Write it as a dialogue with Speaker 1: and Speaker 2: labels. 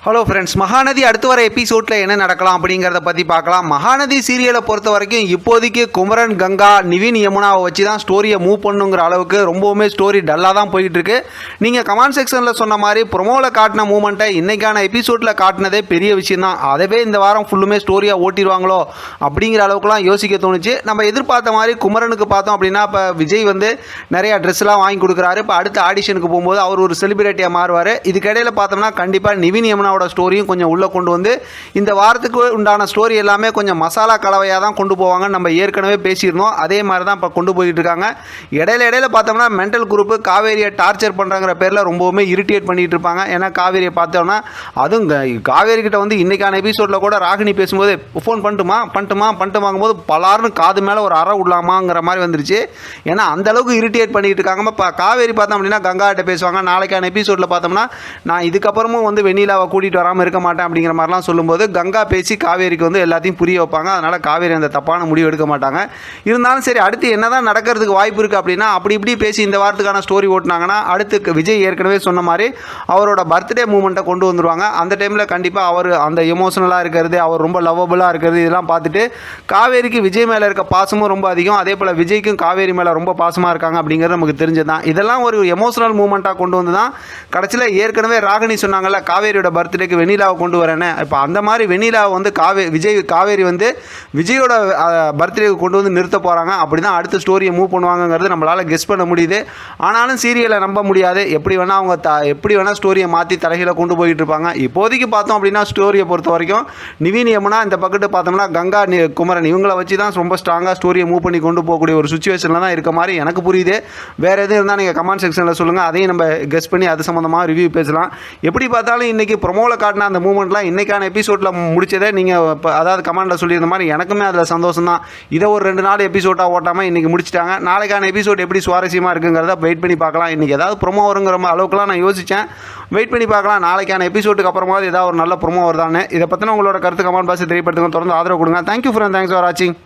Speaker 1: Hello friends, Mahanadi அடுத்து வர எபிசோடில் என்ன நடக்கலாம் அப்படிங்கிறத பற்றி பார்க்கலாம். மகாநதி சீரியலை பொறுத்த வரைக்கும் இப்போதைக்கு குமரன், கங்கா, நிவின், யமுனாவை வச்சு தான் ஸ்டோரியை மூவ் பண்ணுங்கிற அளவுக்கு ரொம்பவுமே ஸ்டோரி டல்லாக தான் போயிட்டு இருக்கு. நீங்கள் கமெண்ட் செக்ஷனில் சொன்ன மாதிரி ப்ரொமோவில் காட்டின மூமெண்ட்டை இன்றைக்கான எபிசோடில் காட்டினதே பெரிய விஷயம் தான். அதவே இந்த வாரம் ஃபுல்லுமே ஸ்டோரியாக ஓட்டிடுவாங்களோ அப்படிங்கிற அளவுக்குலாம் யோசிக்க தோணுச்சு. நம்ம எதிர்பார்த்த மாதிரி குமரனுக்கு பார்த்தோம் அப்படின்னா இப்போ விஜய் வந்து நிறையா ட்ரெஸ்லாம் வாங்கி கொடுக்குறாரு. இப்போ அடுத்த ஆடிஷனுக்கு போகும்போது அவர் ஒரு செலிபிரிட்டியாக மாறுவார். இதுக்கிடையில் பார்த்தோம்னா கண்டிப்பாக நிவின், யமுனா ஸ்டோரியும் கொஞ்சம் உள்ள கொண்டு வந்து இந்த வாரத்துக்கு உண்டான ஸ்டோரி எல்லாமே கொஞ்சம் மசாலா கலவையாக தான் கொண்டு போவாங்க. நம்ம ஏற்கனவே பேசியிருந்தோம். அதே மாதிரி தான் இப்போ கொண்டு போயிட்டு இருக்காங்க. இடையில பார்த்தோம்னா மென்டல் குரூப்பு காவேரியை டார்ச்சர் பண்ணுறாங்கிற பேரில் ரொம்பவுமே இரிட்டேட் பண்ணிட்டு இருப்பாங்க. ஏன்னா காவேரியை பார்த்தோம்னா அதுவும் காவேரி கிட்ட வந்து இன்னைக்கான எபிசோடில் கூட ராகினி பேசும்போது ஃபோன் பண்ணிட்டு வாங்கும்போது பலாருன்னு காது மேலே ஒரு அறை விடலாமாங்கிற மாதிரி வந்துருச்சு. ஏன்னா அந்த அளவுக்கு இரிட்டேட் பண்ணிட்டு இருக்காங்க. இப்போ காவேரி பார்த்தோம் அப்படின்னா கங்கா கிட்ட பேசுவாங்க. நாளைக்கான எபிசோடில் பார்த்தோம்னா நான் இதுக்கப்புறமும் வந்து வெண்ணிலாவை கூட்டிகிட்டு வராமல் இருக்க மாட்டேன் அப்படிங்கிற மாதிரிலாம் சொல்லும்போது கங்கா பேசி காவேரிக்கு வந்து எல்லாத்தையும் புரிய வைப்பாங்க. அதனால் காவேரி அந்த தப்பான முடிவு எடுக்க மாட்டாங்க. இருந்தாலும் சரி, அடுத்து என்ன தான் நடக்கிறதுக்கு வாய்ப்பு இருக்குது அப்படின்னா அப்படி இப்படி பேசி இந்த வாரத்துக்கான ஸ்டோரி ஓட்டினாங்கன்னா அடுத்து விஜய் ஏற்கனவே சொன்ன மாதிரி அவரோட பர்த்டே மூமெண்ட்டை கொண்டு வந்துருவாங்க. அந்த டைமில் கண்டிப்பாக அவர் அந்த எமோஷனலாக இருக்கிறது, அவர் ரொம்ப லவ்வபுளாக இருக்கிறது, இதெல்லாம் பார்த்துட்டு காவேரிக்கு விஜய் மேலே இருக்க பாசமும் ரொம்ப அதிகம். அதே போல் விஜய்க்கும் காவேரி மேலே ரொம்ப பாசமாக இருக்காங்க அப்படிங்கிறது நமக்கு தெரிஞ்சது தான். இதெல்லாம் ஒரு எமோஷனல் மூமெண்ட்டாக கொண்டு வந்து தான் கடைசியில் ஏற்கனவே ராகினி சொன்னாங்கல்ல காவேரியோட பர்த்டேக்கு வெண்ணிலாவை கொண்டு வரேன்னு. இப்போ அந்த மாதிரி வெண்ணிலாவை வந்து காவேரி வந்து விஜயோட பர்த்டேக்கு கொண்டு வந்து நிறுத்த போகிறாங்க. அப்படி தான் அடுத்த ஸ்டோரியை மூவ் பண்ணுவாங்கங்கிறது நம்மளால் கெஸ் பண்ண முடியுது. ஆனாலும் சீரியலை நம்ப முடியாது. எப்படி வேணால் அவங்க எப்படி வேணால் ஸ்டோரியை மாற்றி தலைகளை கொண்டு போயிட்டு இருப்பாங்க. இப்போதைக்கு பார்த்தோம் அப்படின்னா ஸ்டோரியை பொறுத்த வரைக்கும் நிவின், யமுனா இந்த பக்கத்து பார்த்தோம்னா கங்கா, குமரன் இவங்களை வச்சு தான் ரொம்ப ஸ்ட்ராங்காக ஸ்டோரியை மூவ் பண்ணி கொண்டு போகக்கூடிய ஒரு சுச்சுவேஷனில் தான் இருக்க மாதிரி எனக்கு புரியுது. வேறு எதுவும் இருந்தால் நீங்கள் கமெண்ட் செக்ஷனில் சொல்லுங்கள். அதையும் நம்ம கெஸ் பண்ணி அது சம்மந்தமாக ரிவ்யூ பேசலாம். எப்படி பார்த்தாலும் இன்றைக்கி ப்ரொமோவில் காட்டின அந்த மூமெண்ட்லாம் இன்றைக்கான எபிசோடில் முடிச்சதே நீங்கள் இப்போ அதாவது கமெண்டில் சொல்லியிருந்த மாதிரி எனக்குமே அதில் சந்தோஷம் தான். இதை ஒரு 2 நாள் எபிசோடாக ஓட்டாமல் இன்றைக்கி முடிச்சிட்டாங்க. நாளைக்கான எபிசோட் எப்படி சுவாரஸ்யமாக இருக்குங்கிறத வெயிட் பண்ணி பார்க்கலாம். இன்றைக்கி ஏதாவது ப்ரொமோ வருங்கிற அளவுக்குலாம் நான் யோசித்தேன். வெயிட் பண்ணி பார்க்கலாம். நாளைக்கான எபிசோட்டுக்கு அப்புறமா ஏதாவது ஒரு நல்ல ப்ரொமோ வருதான்னு. இதை பற்றின உங்களோட கருத்து கமெண்ட் பாக்ஸில் தெரியப்படுத்துங்க. தொடர்ந்து ஆதரவு கொடுங்க. தேங்க்யூ ஃபார் வாட்சிங்.